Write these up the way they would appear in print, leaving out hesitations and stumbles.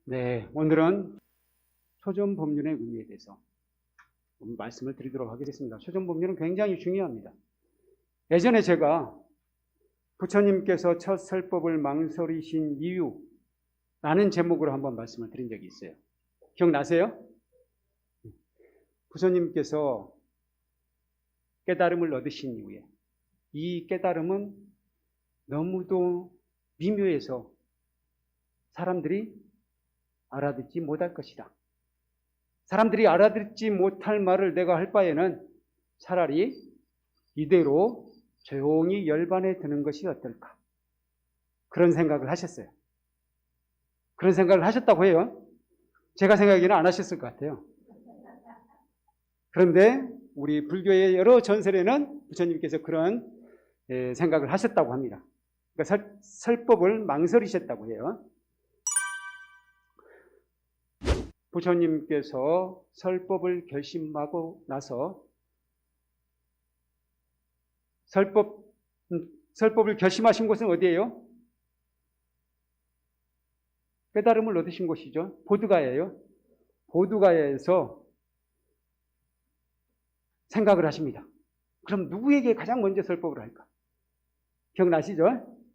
네, 오늘은 초전법륜의 의미에 대해서 말씀을 드리도록 하겠습니다. 초전법륜은 굉장히 중요합니다. 예전에 제가 부처님께서 첫 설법을 망설이신 이유라는 제목으로 한번 말씀을 드린 적이 있어요. 기억나세요? 부처님께서 깨달음을 얻으신 이후에 이 깨달음은 너무도 미묘해서 사람들이 알아듣지 못할 것이다. 사람들이 알아듣지 못할 말을 내가 할 바에는 차라리 이대로 조용히 열반에 드는 것이 어떨까. 그런 생각을 하셨어요. 그런 생각을 하셨다고 해요. 제가 생각에는 안 하셨을 것 같아요. 그런데 우리 불교의 여러 전설에는 부처님께서 그런 생각을 하셨다고 합니다. 그러니까 설법을 망설이셨다고 해요. 부처님께서 설법을 결심하고 나서 설법을 결심하신 곳은 어디예요? 깨달음을 얻으신 곳이죠. 보드가야예요. 보드가야에서 생각을 하십니다. 그럼 누구에게 가장 먼저 설법을 할까? 기억나시죠?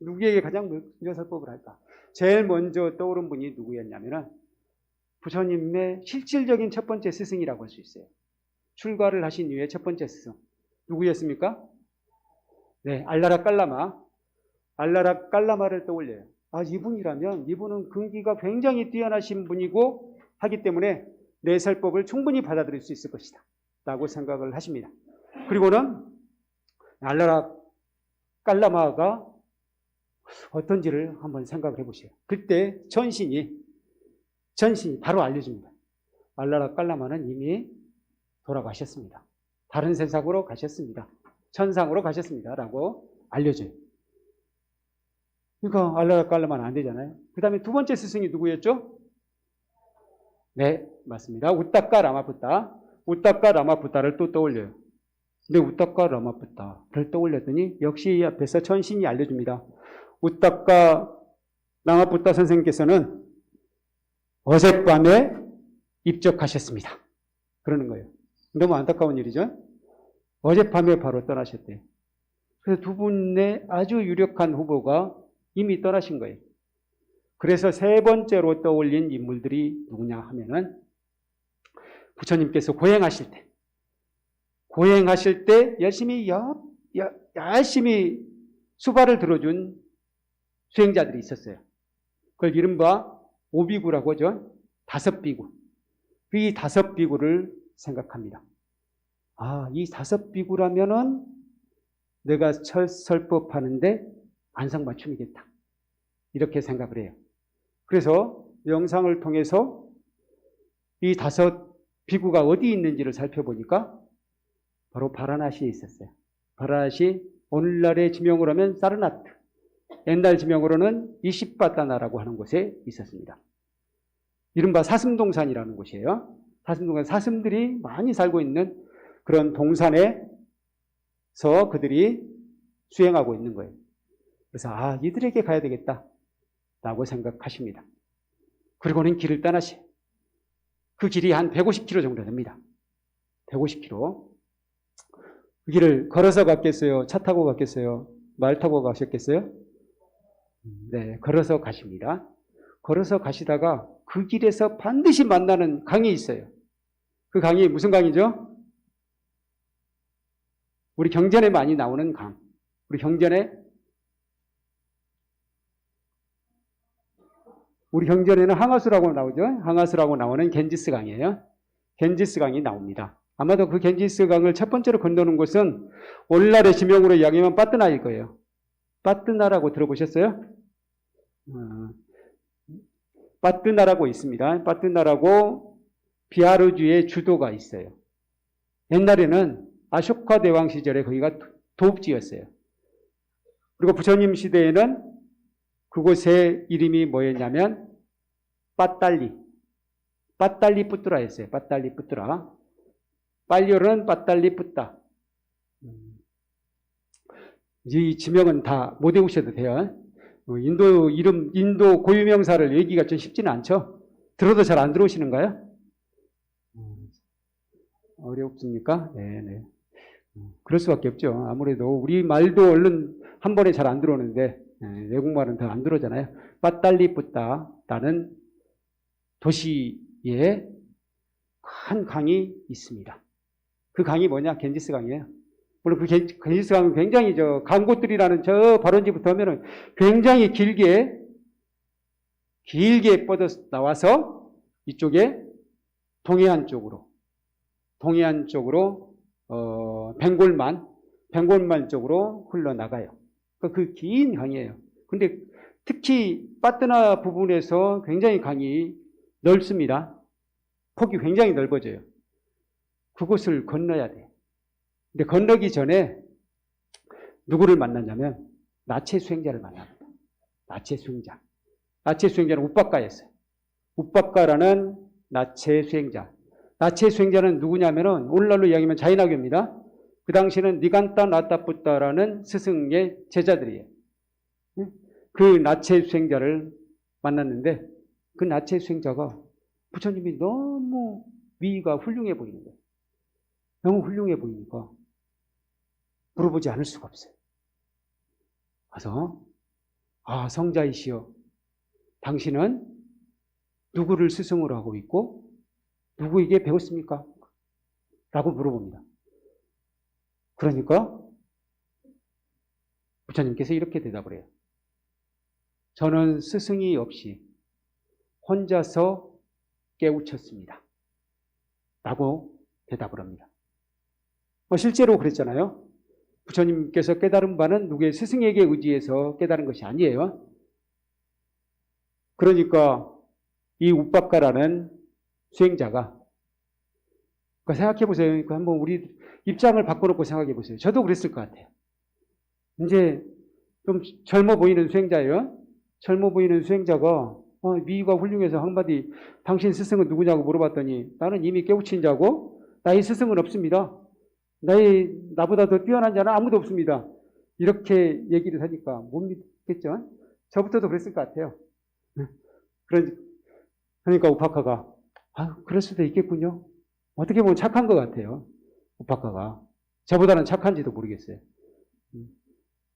누구에게 가장 먼저 설법을 할까? 제일 먼저 떠오른 분이 누구였냐면은 부처님의 실질적인 첫 번째 스승이라고 할 수 있어요. 출가를 하신 이후에 첫 번째 스승. 누구였습니까? 네, 알라라 깔라마. 알라라 깔라마를 떠올려요. 아, 이분은 근기가 굉장히 뛰어나신 분이고 하기 때문에 내 설법을 충분히 받아들일 수 있을 것이다. 라고 생각을 하십니다. 그리고는 알라라 깔라마가 어떤지를 한번 생각을 해보세요. 그때 전신이 바로 알려줍니다. 알라라 깔라마는 이미 돌아가셨습니다. 다른 세상으로 가셨습니다. 천상으로 가셨습니다. 라고 알려줘요. 그러니까 알라라 깔라마는 안 되잖아요. 그 다음에 두 번째 스승이 누구였죠? 네, 맞습니다. 우따까 라마푸타. 우따까 라마푸타를 또 떠올려요. 근데 우따까 라마푸타를 떠올렸더니 역시 이 앞에서 천신이 알려줍니다. 우따까 라마푸타 선생님께서는 어젯밤에 입적하셨습니다. 그러는 거예요. 너무 안타까운 일이죠. 어젯밤에 바로 떠나셨대요. 그래서 두 분의 아주 유력한 후보가 이미 떠나신 거예요. 그래서 세 번째로 떠올린 인물들이 누구냐 하면은 부처님께서 고행하실 때 열심히 수발을 들어준 수행자들이 있었어요. 그걸 이른바 오비구라고 하죠. 5비구. 이 5비구를 생각합니다. 아, 이 5비구라면은 내가 설법하는데 안성맞춤이겠다. 이렇게 생각을 해요. 그래서 영상을 통해서 이 5비구가 어디 있는지를 살펴보니까 바로 바라나시에 있었어요. 바라나시, 오늘날의 지명으로 하면 사르나트, 옛날 지명으로는 이십바타나라고 하는 곳에 있었습니다. 이른바 사슴동산이라는 곳이에요. 사슴들이 많이 살고 있는 그런 동산에서 그들이 수행하고 있는 거예요. 그래서 이들에게 가야 되겠다라고 생각하십니다. 그리고는 길을 떠나셔요. 그 길이 한 150km 정도 됩니다. 150km. 그 길을 걸어서 갔겠어요? 차 타고 갔겠어요? 말 타고 가셨겠어요? 네, 걸어서 가십니다. 걸어서 가시다가 그 길에서 반드시 만나는 강이 있어요. 그 강이 무슨 강이죠? 우리 경전에 많이 나오는 강. 우리 경전에는 항아수라고 나오죠? 항아수라고 나오는 겐지스 강이에요. 겐지스 강이 나옵니다. 아마도 그 겐지스 강을 첫 번째로 건너는 곳은 오늘날의 지명으로 이야기하면 빠뜨나일 거예요. 빠뜨나라고 들어보셨어요? 빠뜨나라고 있습니다. 빠뜨나라고 비하르주의 주도가 있어요. 옛날에는 아쇼카 대왕 시절에 거기가 도읍지였어요. 그리고 부처님 시대에는 그곳의 이름이 뭐였냐면 빠딸리푸트라였어요. 빠딸리푸트라. 빨리어는 빠딸리푸타. 이 지명은 다 못 외우셔도 돼요. 인도 고유명사를 얘기가 좀 쉽지는 않죠? 들어도 잘 안 들어오시는가요? 어렵습니까? 네네. 그럴 수밖에 없죠. 아무래도 우리 말도 얼른 한 번에 잘 안 들어오는데, 외국말은 더 안 들어오잖아요. 빠딸리뿌따라는 도시에 큰 강이 있습니다. 그 강이 뭐냐? 겐지스 강이에요. 물론 그 겐지스 강은 굉장히 강고들이라는 저 발원지부터 하면은 굉장히 길게 뻗어 나와서 이쪽에 동해안 쪽으로 벵골만 쪽으로 흘러나가요. 그 긴 강이에요. 근데 특히 빠뜨나 부분에서 굉장히 강이 넓습니다. 폭이 굉장히 넓어져요. 그곳을 건너야 돼요. 근데 건너기 전에 누구를 만났냐면 나체 수행자를 만납니다. 나체 수행자. 나체 수행자는 우빠까였어요. 우빠까라는 나체 수행자. 나체 수행자는 누구냐면은 오늘날로 이야기하면 자이나교입니다. 그 당시에는 니간타 나타뿌따라는 스승의 제자들이에요. 그 나체 수행자를 만났는데 그 나체 수행자가 부처님이 너무 위가 훌륭해 보이는 거예요. 너무 훌륭해 보이니까 물어보지 않을 수가 없어요. 가서 성자이시여, 당신은 누구를 스승으로 하고 있고 누구에게 배웠습니까? 라고 물어봅니다. 그러니까 부처님께서 이렇게 대답을 해요. 저는 스승이 없이 혼자서 깨우쳤습니다. 라고 대답을 합니다. 실제로 그랬잖아요. 부처님께서 깨달은 바는 누구의 스승에게 의지해서 깨달은 것이 아니에요. 그러니까 이 우빠까라는 수행자가, 생각해 보세요. 한번 우리 입장을 바꿔놓고 생각해 보세요. 저도 그랬을 것 같아요. 이제 좀 젊어 보이는 수행자예요. 젊어 보이는 수행자가 미가 훌륭해서 한마디 당신 스승은 누구냐고 물어봤더니 나는 이미 깨우친 자고 나의 스승은 없습니다. 나보다 더 뛰어난 자는 아무도 없습니다. 이렇게 얘기를 하니까 못 믿겠죠? 저부터도 그랬을 것 같아요. 그러니까 우파카가 그럴 수도 있겠군요. 어떻게 보면 착한 것 같아요. 우파카가. 저보다는 착한지도 모르겠어요.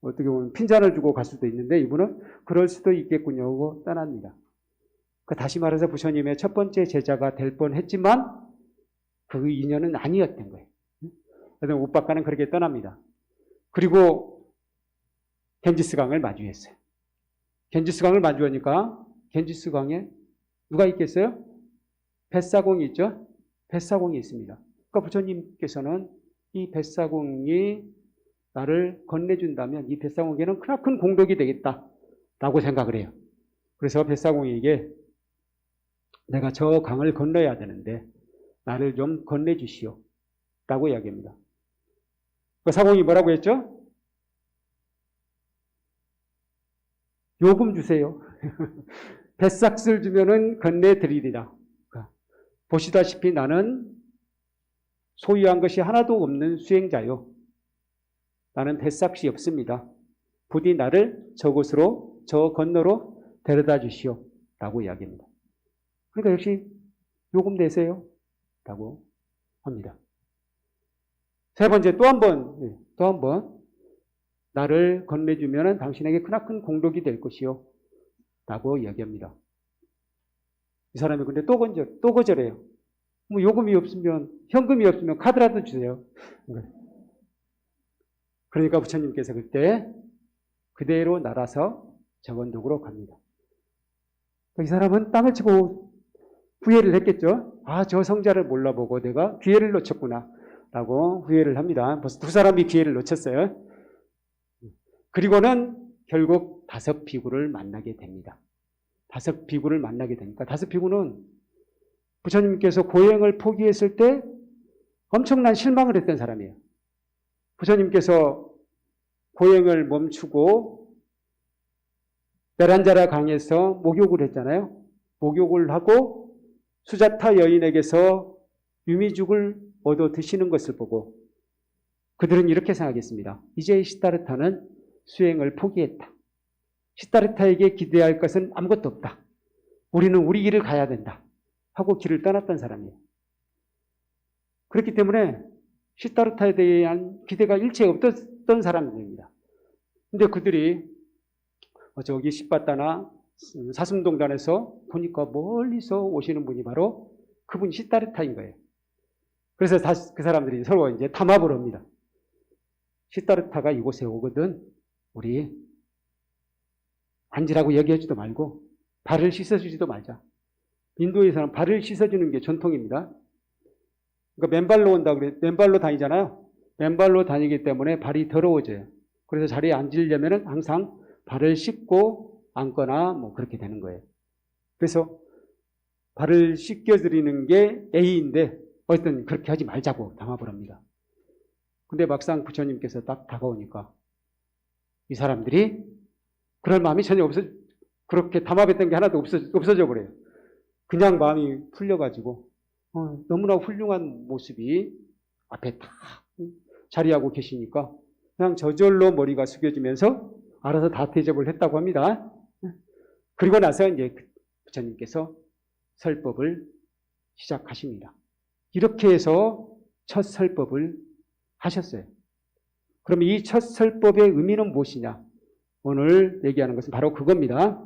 어떻게 보면 핀잔을 주고 갈 수도 있는데 이분은 그럴 수도 있겠군요 하고 떠납니다. 다시 말해서 부처님의 첫 번째 제자가 될 뻔했지만 그 인연은 아니었던 거예요. 그래서 우빠카는 그렇게 떠납니다. 그리고 겐지스 강을 마주했어요. 겐지스 강을 마주하니까 겐지스 강에 누가 있겠어요? 뱃사공이 있죠? 뱃사공이 있습니다. 그러니까 부처님께서는 이 뱃사공이 나를 건네준다면 이 뱃사공에게는 크나큰 공덕이 되겠다라고 생각을 해요. 그래서 뱃사공에게 내가 저 강을 건너야 되는데 나를 좀 건네주시오 라고 이야기합니다. 그 사공이 뭐라고 했죠? 요금 주세요. 뱃삭을 주면은 건네드리리라. 보시다시피 나는 소유한 것이 하나도 없는 수행자요. 나는 뱃삭이 없습니다. 부디 나를 저곳으로, 저 건너로 데려다 주시오. 라고 이야기합니다. 그러니까 역시 요금 내세요. 라고 합니다. 세 번째, 또 한 번, 나를 건네주면 당신에게 크나큰 공덕이 될 것이요. 라고 이야기합니다. 이 사람이 근데 또 거절해요. 뭐 요금이 없으면, 현금이 없으면 카드라도 주세요. 그러니까 부처님께서 그때 그대로 날아서 정원독으로 갑니다. 이 사람은 땅을 치고 후회를 했겠죠. 저 성자를 몰라보고 내가 기회를 놓쳤구나 라고 후회를 합니다. 벌써 두 사람이 기회를 놓쳤어요. 그리고는 결국 다섯 비구를 만나게 됩니다. 다섯 비구를 만나게 되니까 다섯 비구는 부처님께서 고행을 포기했을 때 엄청난 실망을 했던 사람이에요. 부처님께서 고행을 멈추고 메란자라 강에서 목욕을 했잖아요. 목욕을 하고 수자타 여인에게서 유미죽을 얻어 드시는 것을 보고 그들은 이렇게 생각했습니다. 이제 시다르타는 수행을 포기했다. 시다르타에게 기대할 것은 아무것도 없다. 우리는 우리 길을 가야 된다. 하고 길을 떠났던 사람이에요. 그렇기 때문에 시다르타에 대한 기대가 일체 없었던 사람들입니다. 근데 그들이 저기 시바타나 사슴동단에서 보니까 멀리서 오시는 분이 바로 그분 시다르타인 거예요. 그래서 그 사람들이 서로 이제 담합을 합니다. 시다르타가 이곳에 오거든 우리 앉으라고 얘기하지도 말고 발을 씻어주지도 말자. 인도에서는 발을 씻어주는 게 전통입니다. 그러니까 맨발로 온다 그래. 맨발로 다니잖아요. 맨발로 다니기 때문에 발이 더러워져요. 그래서 자리에 앉으려면 항상 발을 씻고 앉거나 뭐 그렇게 되는 거예요. 그래서 발을 씻겨드리는 게 A인데 어쨌든 그렇게 하지 말자고 담합을 합니다. 근데 막상 부처님께서 딱 다가오니까 이 사람들이 그럴 마음이 전혀 그렇게 담합했던 게 하나도 없어져 버려요. 그냥 마음이 풀려가지고 너무나 훌륭한 모습이 앞에 딱 자리하고 계시니까 그냥 저절로 머리가 숙여지면서 알아서 다 대접을 했다고 합니다. 그리고 나서 이제 부처님께서 설법을 시작하십니다. 이렇게 해서 첫 설법을 하셨어요. 그럼 이 첫 설법의 의미는 무엇이냐? 오늘 얘기하는 것은 바로 그겁니다.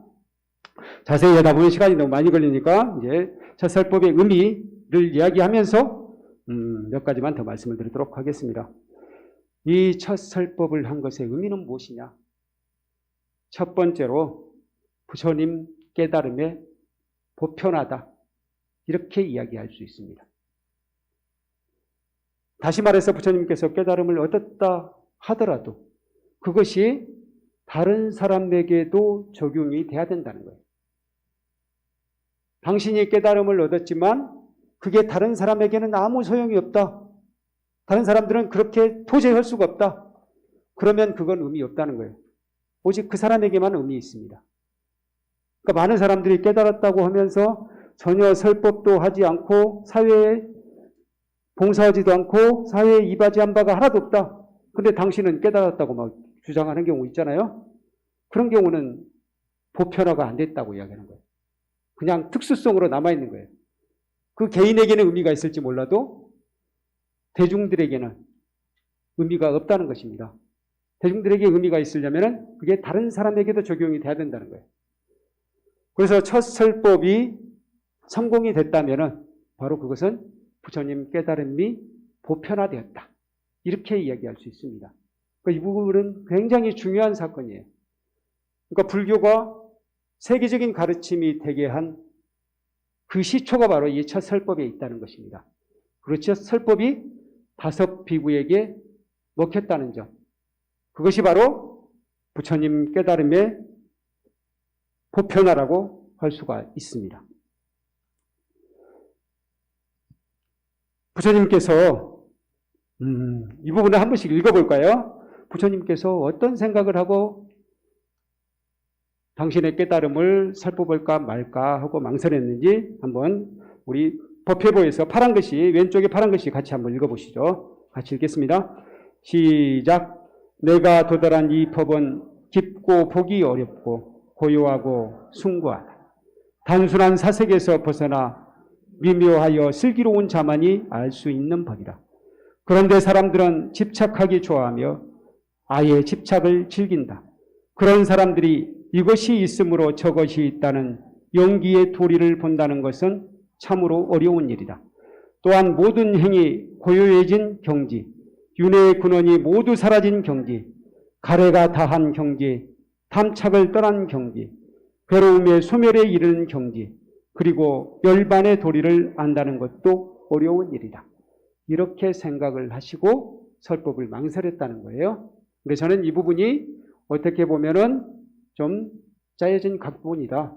자세히 하다 보면 시간이 너무 많이 걸리니까 이제 첫 설법의 의미를 이야기하면서 몇 가지만 더 말씀을 드리도록 하겠습니다. 이 첫 설법을 한 것의 의미는 무엇이냐? 첫 번째로 부처님 깨달음에 보편하다. 이렇게 이야기할 수 있습니다. 다시 말해서 부처님께서 깨달음을 얻었다 하더라도 그것이 다른 사람에게도 적용이 돼야 된다는 거예요. 당신이 깨달음을 얻었지만 그게 다른 사람에게는 아무 소용이 없다. 다른 사람들은 그렇게 도저히 할 수가 없다. 그러면 그건 의미 없다는 거예요. 오직 그 사람에게만 의미 있습니다. 그러니까 많은 사람들이 깨달았다고 하면서 전혀 설법도 하지 않고 사회에 봉사하지도 않고 사회에 이바지한 바가 하나도 없다. 근데 당신은 깨달았다고 막 주장하는 경우 있잖아요. 그런 경우는 보편화가 안 됐다고 이야기하는 거예요. 그냥 특수성으로 남아있는 거예요. 그 개인에게는 의미가 있을지 몰라도 대중들에게는 의미가 없다는 것입니다. 대중들에게 의미가 있으려면 그게 다른 사람에게도 적용이 돼야 된다는 거예요. 그래서 첫 설법이 성공이 됐다면 바로 그것은 부처님 깨달음이 보편화되었다. 이렇게 이야기할 수 있습니다. 그러니까 이 부분은 굉장히 중요한 사건이에요. 그러니까 불교가 세계적인 가르침이 되게 한 그 시초가 바로 이 첫 설법에 있다는 것입니다. 그렇죠. 설법이 5 비구에게 먹혔다는 점. 그것이 바로 부처님 깨달음의 보편화라고 할 수가 있습니다. 부처님께서 이 부분을 한 번씩 읽어볼까요? 부처님께서 어떤 생각을 하고 당신의 깨달음을 살펴볼까 말까 하고 망설였는지 한번 우리 법회보에서 파란 글씨, 왼쪽에 파란 글씨 같이 한번 읽어보시죠. 같이 읽겠습니다. 시작. 내가 도달한 이 법은 깊고 보기 어렵고 고요하고 숭고하다. 단순한 사색에서 벗어나 미묘하여 슬기로운 자만이 알 수 있는 법이다. 그런데 사람들은 집착하기 좋아하며 아예 집착을 즐긴다. 그런 사람들이 이것이 있으므로 저것이 있다는 용기의 도리를 본다는 것은 참으로 어려운 일이다. 또한 모든 행위 고요해진 경지, 윤회의 근원이 모두 사라진 경지, 가래가 다한 경지, 탐착을 떠난 경지, 괴로움의 소멸에 이르는 경지, 그리고 열반의 도리를 안다는 것도 어려운 일이다. 이렇게 생각을 하시고 설법을 망설였다는 거예요. 근데 저는 이 부분이 어떻게 보면은 좀 짜여진 각본이다.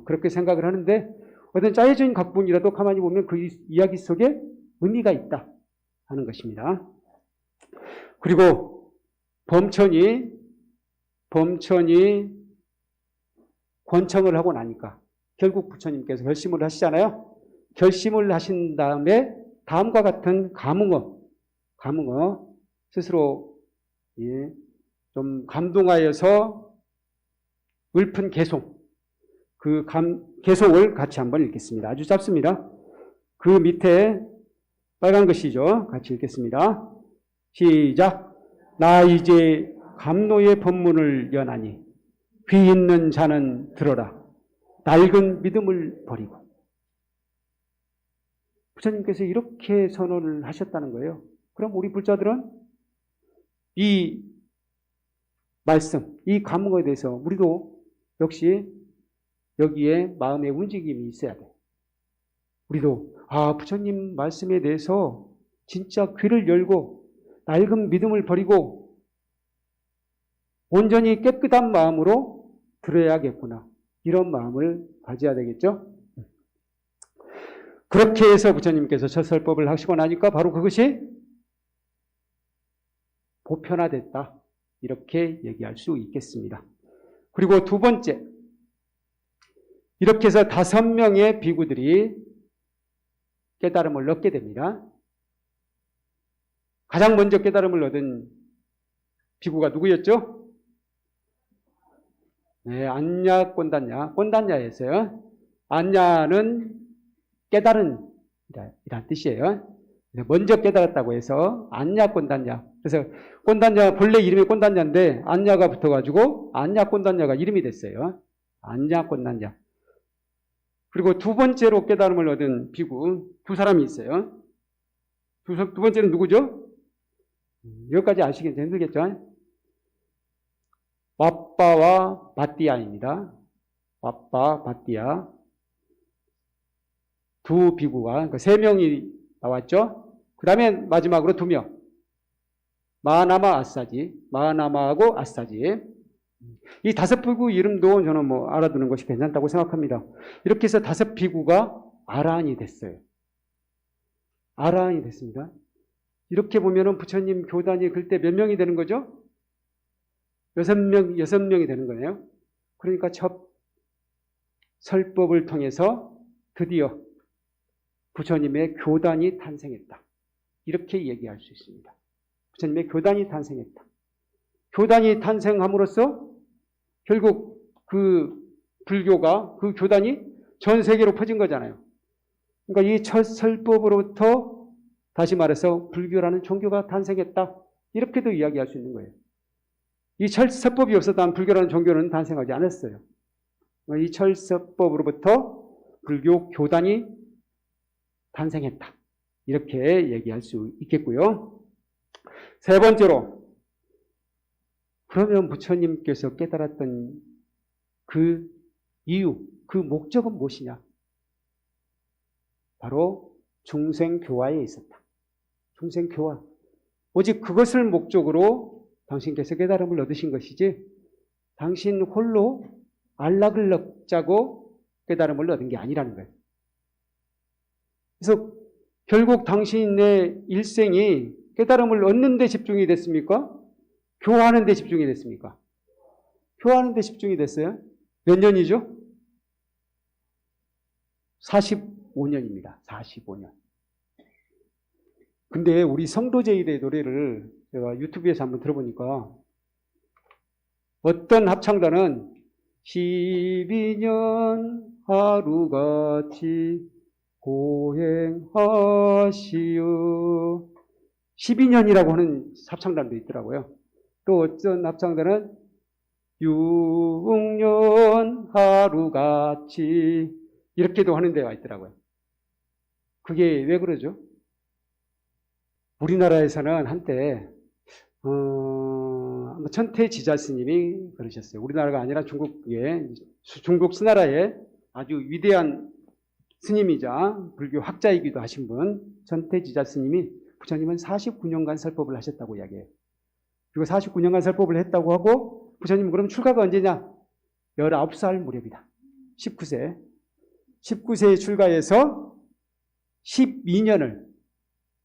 그렇게 생각을 하는데 어떤 짜여진 각본이라도 가만히 보면 그 이야기 속에 의미가 있다 하는 것입니다. 그리고 범천이 권청을 하고 나니까 결국 부처님께서 결심을 하시잖아요. 결심을 하신 다음에 다음과 같은 감응어 스스로 좀 감동하여서 읊은 개송, 그 개송을 같이 한번 읽겠습니다. 아주 짧습니다. 그 밑에 빨간 글씨죠. 같이 읽겠습니다. 시작. 나 이제 감노의 법문을 연하니 귀 있는 자는 들어라. 낡은 믿음을 버리고. 부처님께서 이렇게 선언을 하셨다는 거예요. 그럼 우리 불자들은 이 말씀, 이 감흥에 대해서 우리도 역시 여기에 마음의 움직임이 있어야 돼. 우리도 부처님 말씀에 대해서 진짜 귀를 열고 낡은 믿음을 버리고 온전히 깨끗한 마음으로 들어야겠구나. 이런 마음을 가져야 되겠죠? 그렇게 해서 부처님께서 첫 설법을 하시고 나니까 바로 그것이 보편화됐다. 이렇게 얘기할 수 있겠습니다. 그리고 두 번째, 이렇게 해서 5명의 비구들이 깨달음을 얻게 됩니다. 가장 먼저 깨달음을 얻은 비구가 누구였죠? 네, 안냐 꼰단냐였어요. 안냐는 깨달은 이란 뜻이에요. 먼저 깨달았다고 해서 안냐 꼰단냐. 그래서 꼰단냐 본래 이름이 꼰단냐인데 안냐가 붙어가지고 안냐 꼰단냐가 이름이 됐어요. 안냐 꼰단냐. 그리고 두 번째로 깨달음을 얻은 비구 두 사람이 있어요. 두 번째는 누구죠? 여기까지 아시겠죠? 힘들겠죠? 왓바와 바띠아입니다. 왓바, 바띠아. 두 비구가, 3명이 나왔죠? 그 다음에 마지막으로 2명. 마하나마 아싸지. 마하나마하고 아싸지. 이 5 비구 이름도 저는 알아두는 것이 괜찮다고 생각합니다. 이렇게 해서 5 비구가 아라한이 됐어요. 아라한이 됐습니다. 이렇게 보면은 부처님 교단이 그때 몇 명이 되는 거죠? 6명이 되는 거네요. 그러니까 첫 설법을 통해서 드디어 부처님의 교단이 탄생했다. 이렇게 얘기할 수 있습니다. 부처님의 교단이 탄생했다. 교단이 탄생함으로써 결국 그 불교가, 그 교단이 전 세계로 퍼진 거잖아요. 그러니까 이 첫 설법으로부터 다시 말해서 불교라는 종교가 탄생했다. 이렇게도 이야기할 수 있는 거예요. 이 철서법이 없었다면 불교라는 종교는 탄생하지 않았어요. 이 철서법으로부터 불교 교단이 탄생했다. 이렇게 얘기할 수 있겠고요. 세 번째로, 그러면 부처님께서 깨달았던 그 이유, 그 목적은 무엇이냐? 바로 중생교화에 있었다. 중생교화. 오직 그것을 목적으로 당신께서 깨달음을 얻으신 것이지 당신 홀로 안락을 얻자고 깨달음을 얻은 게 아니라는 거예요. 그래서 결국 당신의 일생이 깨달음을 얻는 데 집중이 됐습니까? 교화하는 데 집중이 됐습니까? 교화하는 데 집중이 됐어요. 몇 년이죠? 45년입니다. 45년. 근데 우리 성도제일의 노래를 제가 유튜브에서 한번 들어보니까 어떤 합창단은 12년 하루같이 고행하시오. 12년이라고 하는 합창단도 있더라고요. 또 어떤 합창단은 6년 하루같이 이렇게도 하는 데가 있더라고요. 그게 왜 그러죠? 우리나라에서는 한때 천태지자 스님이 그러셨어요. 우리나라가 아니라 중국 수나라의 아주 위대한 스님이자 불교 학자이기도 하신 분 천태지자 스님이 부처님은 49년간 설법을 하셨다고 이야기해요. 그리고 49년간 설법을 했다고 하고 부처님은 그럼 출가가 언제냐? 19살 무렵이다. 19세. 19세에 출가해서 12년을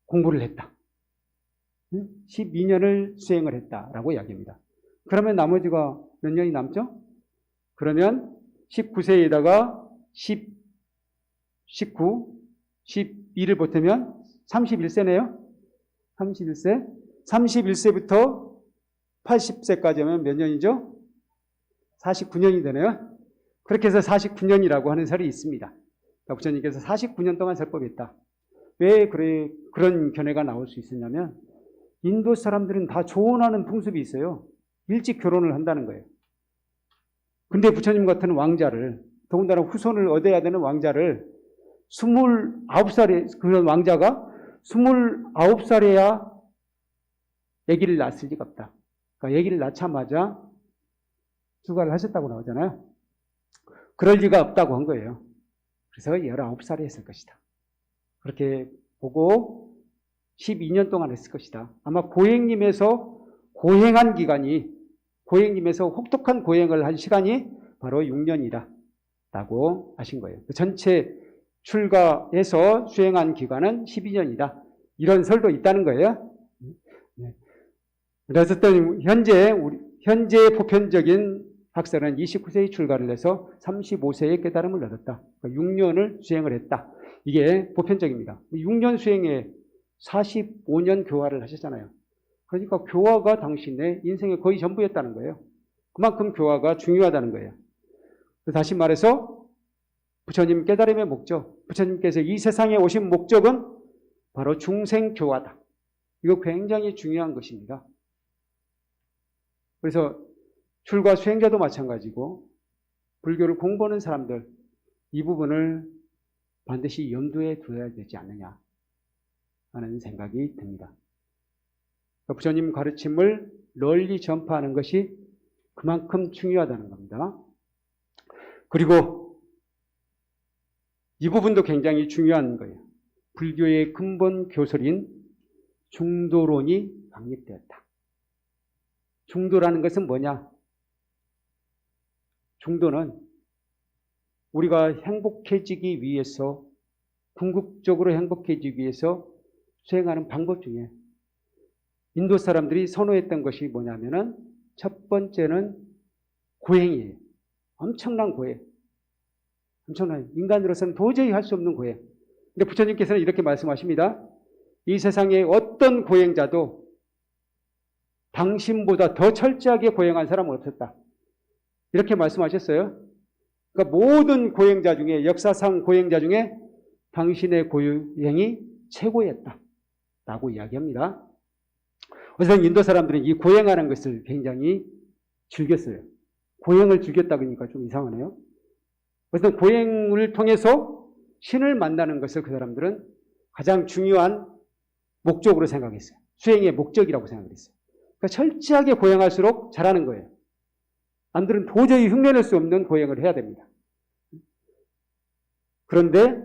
공부를 했다. 12년을 수행을 했다라고 이야기합니다. 그러면 나머지가 몇 년이 남죠? 그러면 19세에다가 19, 12를 보태면 31세네요. 31세. 31세부터 80세까지 하면 몇 년이죠? 49년이 되네요. 그렇게 해서 49년이라고 하는 설이 있습니다. 그러니까 부처님께서 49년 동안 설법했다. 왜 그런 견해가 나올 수 있었냐면 인도 사람들은 다 조언하는 풍습이 있어요. 일찍 결혼을 한다는 거예요. 근데 부처님 같은 왕자를, 더군다나 후손을 얻어야 되는 왕자를 29살에, 그런 왕자가 29살에야 아기를 낳았을 리가 없다. 그러니까 아기를 낳자마자 출가를 하셨다고 나오잖아요. 그럴 리가 없다고 한 거예요. 그래서 19살에 했을 것이다. 그렇게 보고 12년 동안 했을 것이다. 아마 고행님에서 고행한 기간이, 고행님에서 혹독한 고행을 한 시간이 바로 6년이다 라고 하신 거예요. 전체 출가해서 수행한 기간은 12년이다. 이런 설도 있다는 거예요. 그래서 또 현재 보편적인 학설은 29세에 출가를 해서 35세에 깨달음을 얻었다. 그러니까 6년을 수행을 했다. 이게 보편적입니다. 6년 수행에 45년 교화를 하셨잖아요. 그러니까 교화가 당신의 인생의 거의 전부였다는 거예요. 그만큼 교화가 중요하다는 거예요. 다시 말해서 부처님 깨달음의 목적, 부처님께서 이 세상에 오신 목적은 바로 중생교화다. 이거 굉장히 중요한 것입니다. 그래서 출가 수행자도 마찬가지고 불교를 공부하는 사람들, 이 부분을 반드시 염두에 두어야 되지 않느냐 하는 생각이 듭니다. 부처님 가르침을 널리 전파하는 것이 그만큼 중요하다는 겁니다. 그리고 이 부분도 굉장히 중요한 거예요. 불교의 근본 교설인 중도론이 확립되었다. 중도라는 것은 뭐냐? 중도는 우리가 행복해지기 위해서, 궁극적으로 행복해지기 위해서 수행하는 방법 중에 인도 사람들이 선호했던 것이 뭐냐면은 첫 번째는 고행이에요. 엄청난 고행. 엄청난, 인간으로서는 도저히 할 수 없는 고행. 근데 부처님께서는 이렇게 말씀하십니다. 이 세상에 어떤 고행자도 당신보다 더 철저하게 고행한 사람은 없었다. 이렇게 말씀하셨어요. 그러니까 모든 고행자 중에, 역사상 고행자 중에 당신의 고행이 최고였다 라고 이야기합니다. 그래서 인도 사람들은 이 고행하는 것을 굉장히 즐겼어요. 고행을 즐겼다 그러니까 좀 이상하네요. 그래서 고행을 통해서 신을 만나는 것을 그 사람들은 가장 중요한 목적으로 생각했어요. 수행의 목적이라고 생각했어요. 그러니까 철저하게 고행할수록 잘하는 거예요. 남들은 도저히 흉내낼 수 없는 고행을 해야 됩니다. 그런데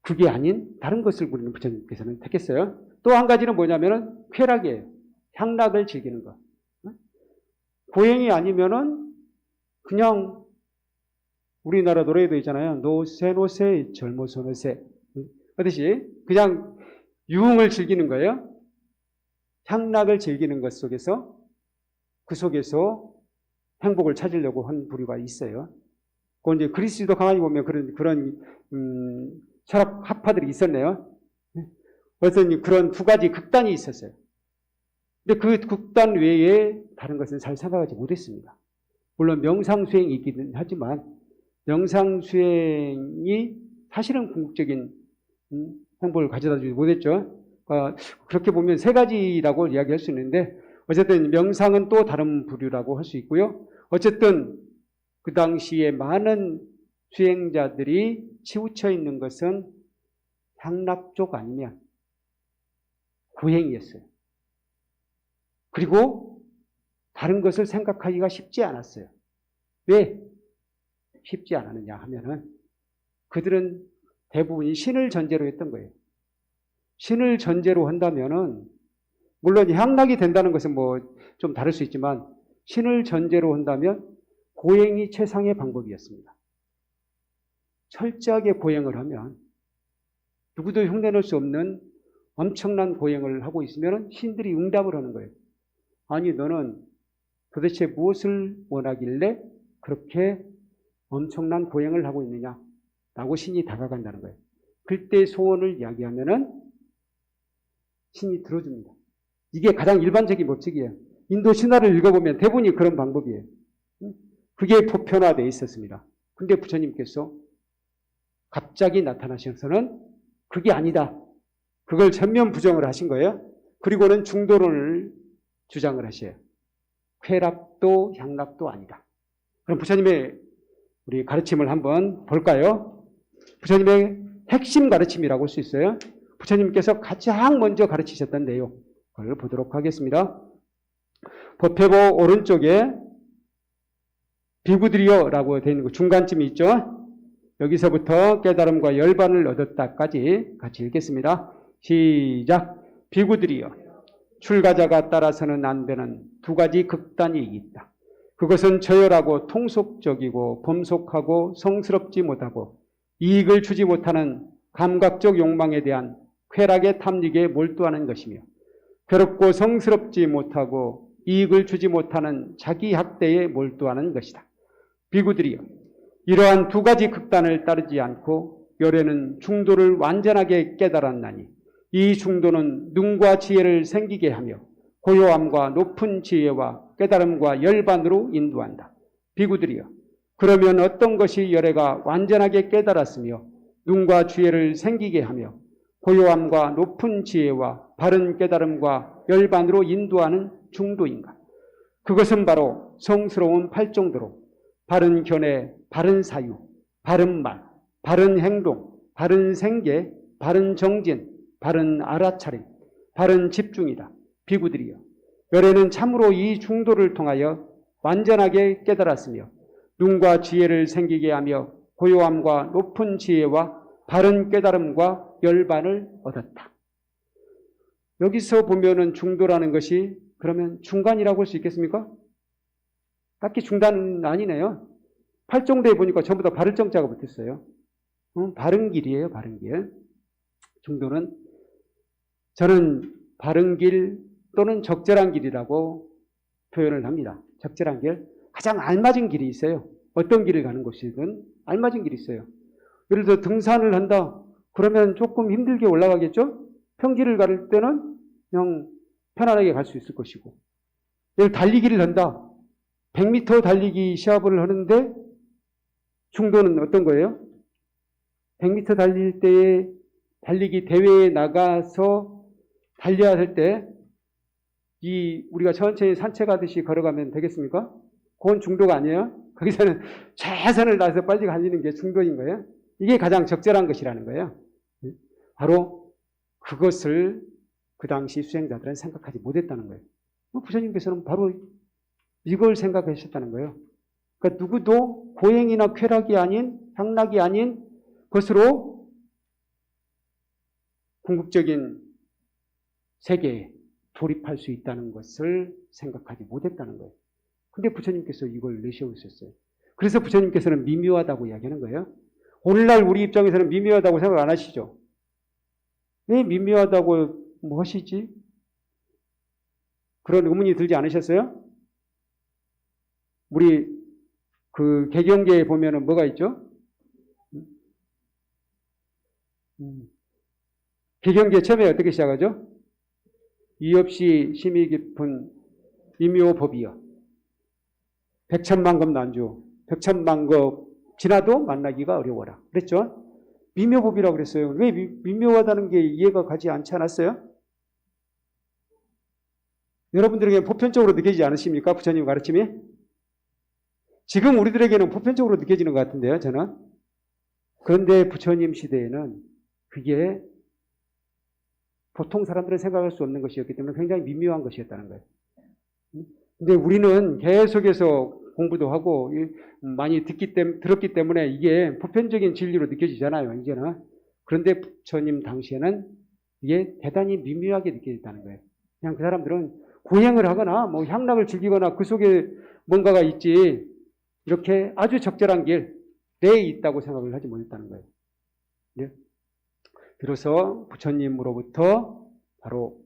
그게 아닌 다른 것을 우리는 부처님께서는 택했어요. 또 한 가지는 뭐냐면은 쾌락이에요. 향락을 즐기는 것. 고행이 아니면은 그냥 우리나라 노래도 있잖아요. 노세 노세 젊어서 노세 하듯이 그냥 유흥을 즐기는 거예요. 향락을 즐기는 것 속에서 그 속에서 행복을 찾으려고 한 부류가 있어요. 그 이제 그리스도 가만히 보면 그런 철학 학파들이 있었네요. 어떤 그런 두 가지 극단이 있었어요. 근데 그 극단 외에 다른 것은 잘 생각하지 못했습니다. 물론 명상수행이 있기는 하지만 명상수행이 사실은 궁극적인 행복을 가져다 주지 못했죠. 그렇게 보면 세 가지라고 이야기할 수 있는데 어쨌든 명상은 또 다른 부류라고 할 수 있고요. 어쨌든 그 당시에 많은 수행자들이 치우쳐 있는 것은 향락 쪽 아니면 고행이었어요. 그리고 다른 것을 생각하기가 쉽지 않았어요. 왜 쉽지 않았느냐 하면은 그들은 대부분이 신을 전제로 했던 거예요. 신을 전제로 한다면은 물론 향락이 된다는 것은 뭐 좀 다를 수 있지만 신을 전제로 한다면 고행이 최상의 방법이었습니다. 철저하게 고행을 하면 누구도 흉내낼 수 없는 엄청난 고행을 하고 있으면 신들이 응답을 하는 거예요. 아니 너는 도대체 무엇을 원하길래 그렇게 엄청난 고행을 하고 있느냐 라고 신이 다가간다는 거예요. 그때 소원을 이야기하면은 신이 들어줍니다. 이게 가장 일반적인 법칙이에요. 인도 신화를 읽어보면 대부분이 그런 방법이에요. 그게 보편화되어 있었습니다. 근데 부처님께서 갑자기 나타나셔서는 그게 아니다. 그걸 전면 부정을 하신 거예요. 그리고는 중도론을 주장을 하셔요. 쾌락도 향락도 아니다. 그럼 부처님의 우리 가르침을 한번 볼까요? 부처님의 핵심 가르침이라고 할 수 있어요. 부처님께서 가장 먼저 가르치셨던 내용, 그걸 보도록 하겠습니다. 법회보 오른쪽에 비구드리어라고 되어 있는 거 중간쯤이 있죠. 여기서부터 깨달음과 열반을 얻었다까지 같이 읽겠습니다. 시작. 비구드리어. 출가자가 따라서는 안 되는 두 가지 극단이 있다. 그것은 저열하고 통속적이고 범속하고 성스럽지 못하고 이익을 주지 못하는 감각적 욕망에 대한 쾌락의 탐닉에 몰두하는 것이며, 괴롭고 성스럽지 못하고 이익을 주지 못하는 자기 학대에 몰두하는 것이다. 비구들이여, 이러한 두 가지 극단을 따르지 않고 열애는 중도를 완전하게 깨달았나니 이 중도는 능과 지혜를 생기게 하며 고요함과 높은 지혜와 깨달음과 열반으로 인도한다. 비구들이여, 그러면 어떤 것이 열애가 완전하게 깨달았으며 능과 지혜를 생기게 하며 고요함과 높은 지혜와 바른 깨달음과 열반으로 인도하는 중도인가? 그것은 바로 성스러운 팔정도로 바른 견해, 바른 사유, 바른 말, 바른 행동, 바른 생계, 바른 정진, 바른 알아차림, 바른 집중이다. 비구들이여, 열애는 참으로 이 중도를 통하여 완전하게 깨달았으며 능과 지혜를 생기게 하며 고요함과 높은 지혜와 바른 깨달음과 열반을 얻었다. 여기서 보면은 중도라는 것이 그러면 중간이라고 할 수 있겠습니까? 딱히 중단은 아니네요. 팔정도에 보니까 전부 다 바를 정자가 붙었어요. 바른 길이에요, 바른 길. 중도는 저는 바른 길 또는 적절한 길이라고 표현을 합니다. 적절한 길. 가장 알맞은 길이 있어요. 어떤 길을 가는 것이든 알맞은 길이 있어요. 예를 들어 등산을 한다. 그러면 조금 힘들게 올라가겠죠? 평지를 갈 때는 그냥 편안하게 갈 수 있을 것이고. 예를 달리기를 한다. 100m 달리기 시합을 하는데 중도는 어떤 거예요? 100m 달릴 때에 달리기 대회에 나가서 달려야 할 때 우리가 천천히 산책하듯이 걸어가면 되겠습니까? 그건 중도가 아니에요. 거기서는 최선을 다해서 빨리 달리는 게 중도인 거예요. 이게 가장 적절한 것이라는 거예요. 바로 그것을 그 당시 수행자들은 생각하지 못했다는 거예요. 부처님께서는 바로 이걸 생각하셨다는 거예요. 그러니까 누구도 고행이나 쾌락이 아닌, 향락이 아닌 것으로 궁극적인 세계에 돌입할 수 있다는 것을 생각하지 못했다는 거예요. 근데 부처님께서 이걸 내세우셨어요. 그래서 부처님께서는 미묘하다고 이야기하는 거예요. 오늘날 우리 입장에서는 미묘하다고 생각 안 하시죠? 왜 미묘하다고 뭐 하시지? 그런 의문이 들지 않으셨어요? 우리 그 개경계에 보면은 뭐가 있죠? 개경계 처음에 어떻게 시작하죠? 이 없이 심히 깊은 미묘법이여. 백천만급 난주, 백천만급 지나도 만나기가 어려워라. 그랬죠? 미묘법이라고 그랬어요. 왜 미묘하다는 게 이해가 가지 않지 않았어요? 여러분들에게 보편적으로 느껴지지 않으십니까? 부처님 가르침이? 지금 우리들에게는 보편적으로 느껴지는 것 같은데요, 저는. 그런데 부처님 시대에는 그게 보통 사람들은 생각할 수 없는 것이었기 때문에 굉장히 미묘한 것이었다는 거예요. 근데 우리는 계속해서 공부도 하고 많이 들었기 때문에 이게 보편적인 진리로 느껴지잖아요, 이제는. 그런데 부처님 당시에는 이게 대단히 미묘하게 느껴졌다는 거예요. 그냥 그 사람들은 고행을 하거나 뭐 향락을 즐기거나 그 속에 뭔가가 있지, 이렇게 아주 적절한 길 내에 있다고 생각을 하지 못했다는 거예요. 네? 비로소 부처님으로부터 바로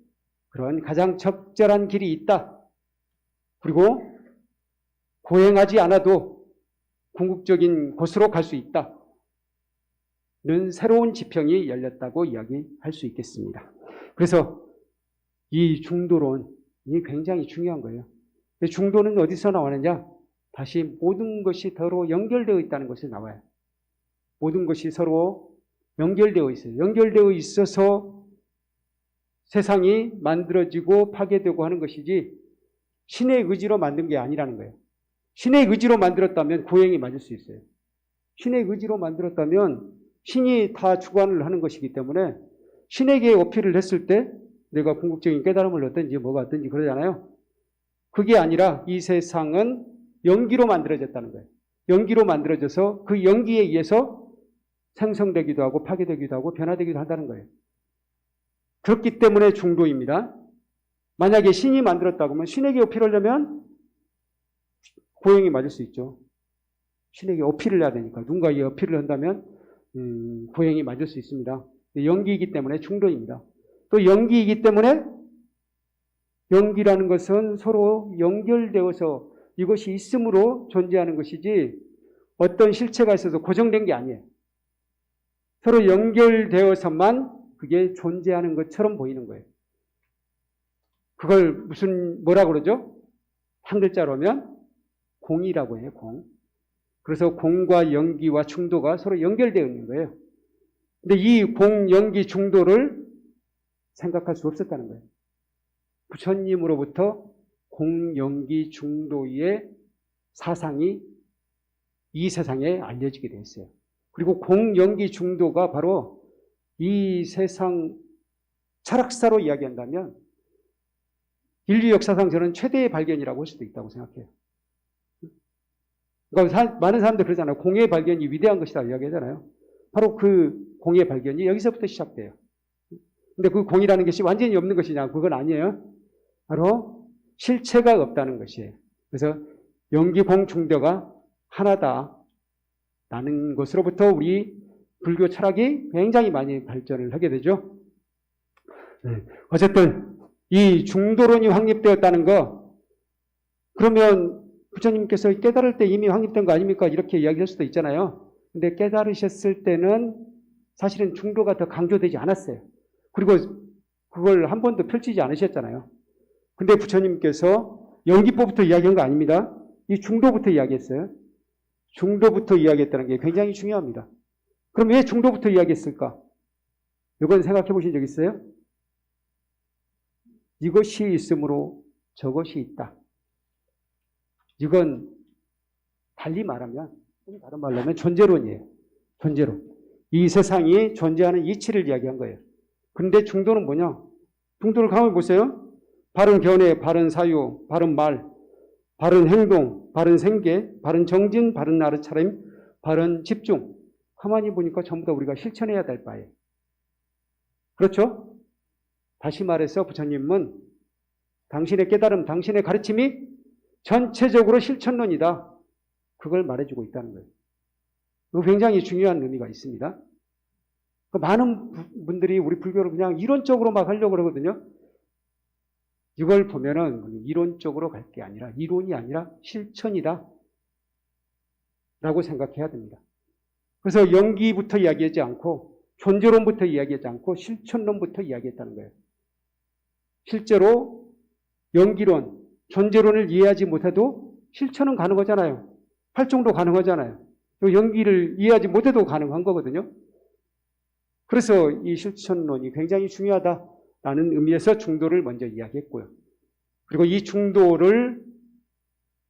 그런 가장 적절한 길이 있다. 그리고 고행하지 않아도 궁극적인 곳으로 갈 수 있다. 는 새로운 지평이 열렸다고 이야기할 수 있겠습니다. 그래서 이 중도론이 굉장히 중요한 거예요. 중도는 어디서 나오느냐? 다시 모든 것이 서로 연결되어 있다는 것이 나와요. 모든 것이 서로 연결되어 있어요. 연결되어 있어서 세상이 만들어지고 파괴되고 하는 것이지 신의 의지로 만든 게 아니라는 거예요. 신의 의지로 만들었다면 고행이 맞을 수 있어요. 신의 의지로 만들었다면 신이 다 주관을 하는 것이기 때문에 신에게 어필을 했을 때 내가 궁극적인 깨달음을 얻든지 뭐가 얻든지 그러잖아요. 그게 아니라 이 세상은 연기로 만들어졌다는 거예요. 연기로 만들어져서 그 연기에 의해서 생성되기도 하고 파괴되기도 하고 변화되기도 한다는 거예요. 그렇기 때문에 중도입니다. 만약에 신이 만들었다고 하면 신에게 어필하려면 고행이 맞을 수 있죠. 신에게 어필을 해야 되니까 누군가에게 어필을 한다면 고행이 맞을 수 있습니다. 연기이기 때문에 중도입니다. 또 연기이기 때문에 연기라는 것은 서로 연결되어서 이것이 있음으로 존재하는 것이지 어떤 실체가 있어서 고정된 게 아니에요. 서로 연결되어서만 그게 존재하는 것처럼 보이는 거예요. 그걸 뭐라 그러죠? 한 글자로 하면 공이라고 해요, 공. 그래서 공과 연기와 중도가 서로 연결되어 있는 거예요. 근데 이 공, 연기, 중도를 생각할 수 없었다는 거예요. 부처님으로부터 공, 연기, 중도의 사상이 이 세상에 알려지게 됐어요. 그리고 공, 연기, 중도가 바로 이 세상 철학사로 이야기한다면 인류 역사상 저는 최대의 발견이라고 할 수도 있다고 생각해요. 그러니까 많은 사람들 그러잖아요. 공의 발견이 위대한 것이다 이야기하잖아요. 바로 그 공의 발견이 여기서부터 시작돼요. 근데 그 공이라는 것이 완전히 없는 것이냐? 그건 아니에요. 바로 실체가 없다는 것이에요. 그래서 연기, 공, 중도가 하나다. 라는 것으로부터 우리 불교 철학이 굉장히 많이 발전을 하게 되죠. 어쨌든 이 중도론이 확립되었다는 거, 그러면 부처님께서 깨달을 때 이미 확립된 거 아닙니까? 이렇게 이야기할 수도 있잖아요. 근데 깨달으셨을 때는 사실은 중도가 더 강조되지 않았어요. 그리고 그걸 한 번도 펼치지 않으셨잖아요. 근데 부처님께서 연기법부터 이야기한 거 아닙니다. 이 중도부터 이야기했어요. 중도부터 이야기했다는 게 굉장히 중요합니다. 그럼 왜 중도부터 이야기했을까? 이건 생각해 보신 적 있어요? 이것이 있으므로 저것이 있다. 이건 달리 말하면, 다른 말로 하면 존재론이에요. 존재론. 이 세상이 존재하는 이치를 이야기한 거예요. 근데 중도는 뭐냐? 중도를 가만히 보세요. 바른 견해, 바른 사유, 바른 말, 바른 행동, 바른 생계, 바른 정진, 바른 알아차림, 바른 집중. 가만히 보니까 전부 다 우리가 실천해야 될 바예요. 그렇죠? 다시 말해서 부처님은 당신의 깨달음, 당신의 가르침이 전체적으로 실천론이다. 그걸 말해주고 있다는 거예요. 이거 굉장히 중요한 의미가 있습니다. 많은 분들이 우리 불교를 그냥 이론적으로 막 하려고 그러거든요. 이걸 보면은 이론적으로 갈 게 아니라, 이론이 아니라 실천이다. 라고 생각해야 됩니다. 그래서 연기부터 이야기하지 않고, 존재론부터 이야기하지 않고, 실천론부터 이야기했다는 거예요. 실제로 연기론, 존재론을 이해하지 못해도 실천은 가능하잖아요. 활동도 가능하잖아요. 연기를 이해하지 못해도 가능한 거거든요. 그래서 이 실천론이 굉장히 중요하다라는 의미에서 중도를 먼저 이야기했고요. 그리고 이 중도를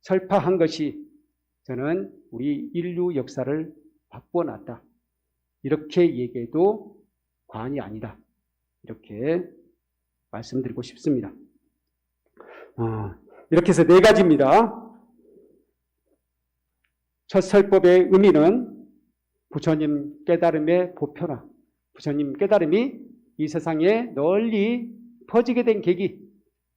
설파한 것이 저는 우리 인류 역사를 바꿔놨다. 이렇게 얘기해도 과언이 아니다. 이렇게 말씀드리고 싶습니다. 이렇게 해서 네 가지입니다. 첫 설법의 의미는 부처님 깨달음의 보편화, 부처님 깨달음이 이 세상에 널리 퍼지게 된 계기,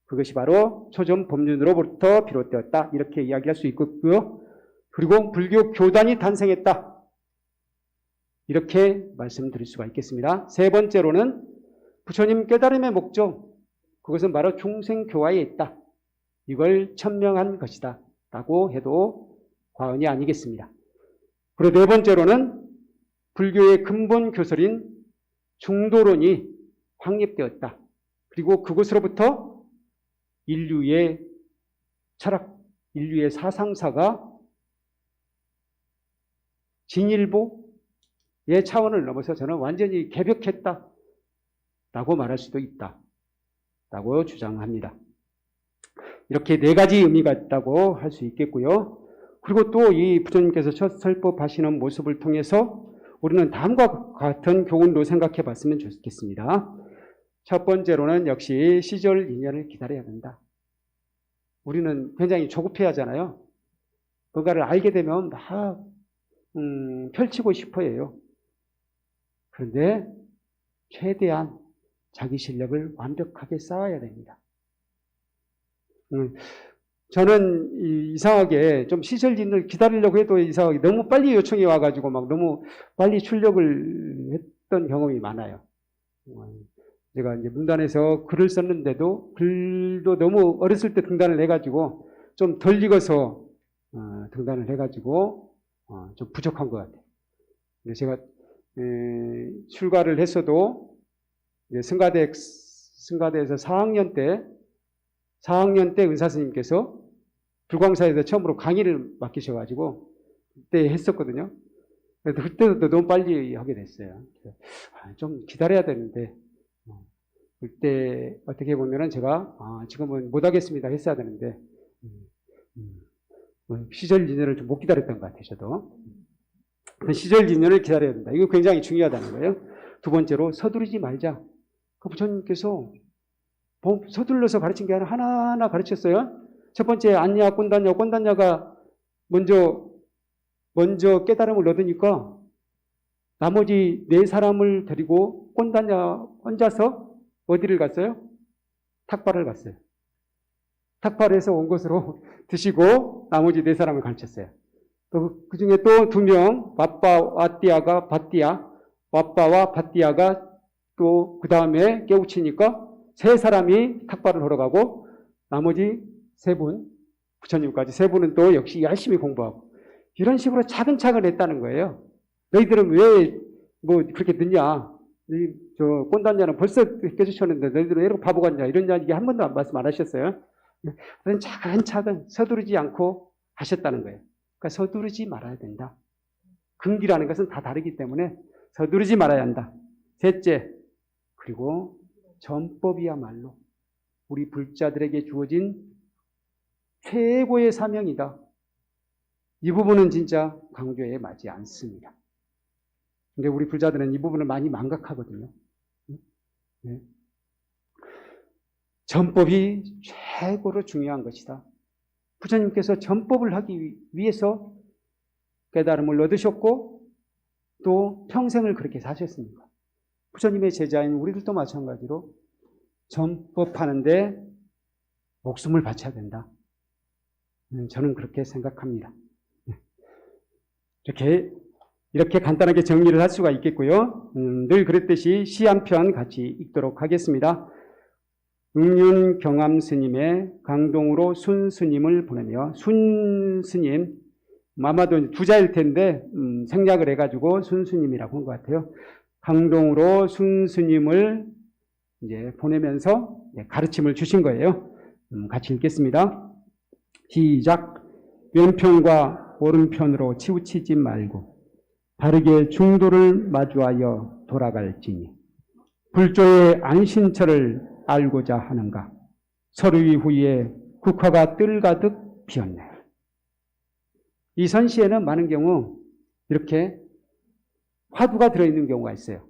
그것이 바로 초전 법륜으로부터 비롯되었다. 이렇게 이야기할 수 있고요. 그리고 불교 교단이 탄생했다. 이렇게 말씀드릴 수가 있겠습니다. 세 번째로는 부처님 깨달음의 목적, 그것은 바로 중생교화에 있다. 이걸 천명한 것이다. 라고 해도 과언이 아니겠습니다. 그리고 네 번째로는 불교의 근본 교설인 중도론이 확립되었다. 그리고 그것으로부터 인류의 철학, 인류의 사상사가 진일보의 차원을 넘어서 저는 완전히 개벽했다 라고 말할 수도 있다 라고 주장합니다. 이렇게 네 가지 의미가 있다고 할 수 있겠고요. 그리고 또 이 부처님께서 첫 설법하시는 모습을 통해서 우리는 다음과 같은 교훈도 생각해 봤으면 좋겠습니다. 첫 번째로는 역시 시절 인연을 기다려야 된다. 우리는 굉장히 조급해 하잖아요. 뭔가를 알게 되면 막 펼치고 싶어 해요. 그런데 최대한 자기 실력을 완벽하게 쌓아야 됩니다. 저는 이상하게 좀 시절진을 기다리려고 해도 이상하게 너무 빨리 요청이 와가지고 막 너무 빨리 출력을 했던 경험이 많아요. 제가 이제 문단에서 글을 썼는데도 글도 너무 어렸을 때 등단을 해가지고 좀 덜 익어서 등단을 해가지고 좀 부족한 것 같아요. 근데 제가 출가를 했어도 승가대에서 4학년 때 은사 스님께서 불광사에서 처음으로 강의를 맡기셔가지고 그때 했었거든요. 그때도 너무 빨리 하게 됐어요. 좀 기다려야 되는데 그때 어떻게 보면은 제가 지금은 못하겠습니다 했어야 되는데 시절 인연을 좀 못 기다렸던 것 같아요. 저도 시절 인연을 기다려야 된다. 이거 굉장히 중요하다는 거예요. 두 번째로 서두르지 말자. 그 부처님께서 서둘러서 가르친 게 아니라 하나하나 가르쳤어요. 첫 번째 안냐 꼰단냐가 먼저 깨달음을 얻으니까 나머지 네 사람을 데리고 꼰단냐 혼자서 어디를 갔어요? 탁발을 갔어요. 탁발에서 온 것으로 드시고 나머지 네 사람을 가르쳤어요. 또 그 중에 또 2명 와빠와 밭띠아가 또 그 다음에 깨우치니까 3사람이 탁발을 하러 가고 나머지 3분, 부처님까지 3분은 또 역시 열심히 공부하고 이런 식으로 차근차근 했다는 거예요. 너희들은 왜 뭐 그렇게 늦냐? 저 꼰단자는 벌써 깨주셨는데 너희들은 왜 이렇게 바보 같냐? 이런 얘기 한 번도 말씀 안 하셨어요. 차근차근 서두르지 않고 하셨다는 거예요. 그러니까 서두르지 말아야 된다. 긍기라는 것은 다 다르기 때문에 서두르지 말아야 한다. 셋째, 그리고 전법이야말로 우리 불자들에게 주어진 최고의 사명이다. 이 부분은 진짜 강조에 맞지 않습니다. 근데 우리 불자들은 이 부분을 많이 망각하거든요. 네. 전법이 최고로 중요한 것이다. 부처님께서 전법을 하기 위해서 깨달음을 얻으셨고 또 평생을 그렇게 사셨습니다. 부처님의 제자인 우리들도 마찬가지로 전법하는데 목숨을 바쳐야 된다. 저는 그렇게 생각합니다. 이렇게 간단하게 정리를 할 수가 있겠고요. 늘 그랬듯이 시 한 편 같이 읽도록 하겠습니다. 응륜경암 스님의 강동으로 순 스님을 보내며 순 스님 아마도 부자일 텐데 생략을 해가지고 순 스님이라고 한 것 같아요. 강동으로 순 스님을 이제 보내면서 가르침을 주신 거예요. 같이 읽겠습니다. 시작. 왼편과 오른편으로 치우치지 말고 바르게 중도를 마주하여 돌아갈지니 불조의 안신처를 알고자 하는가. 서루이 후에 국화가 뜰가득 피었네. 이 선시에는 많은 경우 이렇게 화두가 들어있는 경우가 있어요.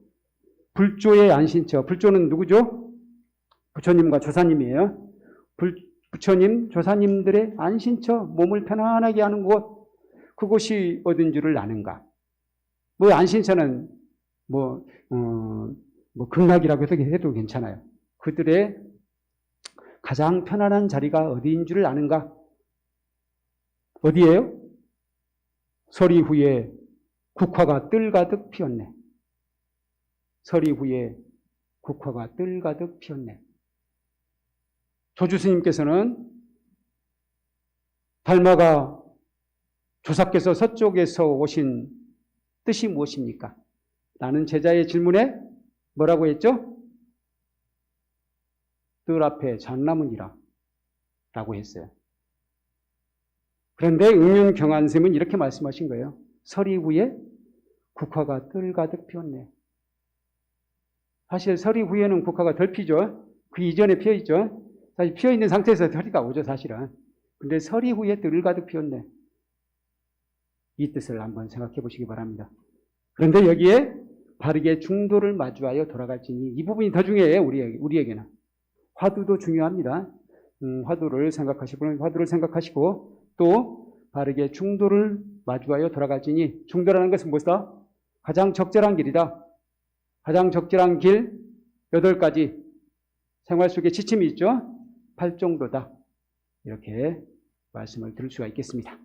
불조의 안신처. 불조는 누구죠? 부처님과 조사님이에요. 부처님, 조사님들의 안신처, 몸을 편안하게 하는 곳, 그곳이 어딘 줄을 아는가. 뭐 안신처는 극락이라고 해도 괜찮아요. 그들의 가장 편안한 자리가 어디인 줄을 아는가? 어디예요? 서리 후에 국화가 뜰가득 피었네. 서리 후에 국화가 뜰가득 피었네. 조주스님께서는 달마가 조사께서 서쪽에서 오신 뜻이 무엇입니까? 라는 제자의 질문에 뭐라고 했죠? 뜰 앞에 잣나무니라 라고 했어요. 그런데 응윤경안쌤은 이렇게 말씀하신 거예요. 서리 후에 국화가 뜰 가득 피었네. 사실 서리 후에는 국화가 덜 피죠. 그 이전에 피어있죠. 사실 피어있는 상태에서 서리가 오죠, 사실은. 근데 서리 후에 뜰 가득 피었네. 이 뜻을 한번 생각해 보시기 바랍니다. 그런데 여기에 바르게 중도를 마주하여 돌아갈지니, 이 부분이 더 중요해요. 우리에게는. 화두도 중요합니다. 화두를 생각하시고 또 바르게 중도를 마주하여 돌아갈지니, 중도라는 것은 무엇이다? 가장 적절한 길이다. 가장 적절한 길 8가지. 생활 속에 지침이 있죠. 8정도다. 이렇게 말씀을 드릴 수가 있겠습니다.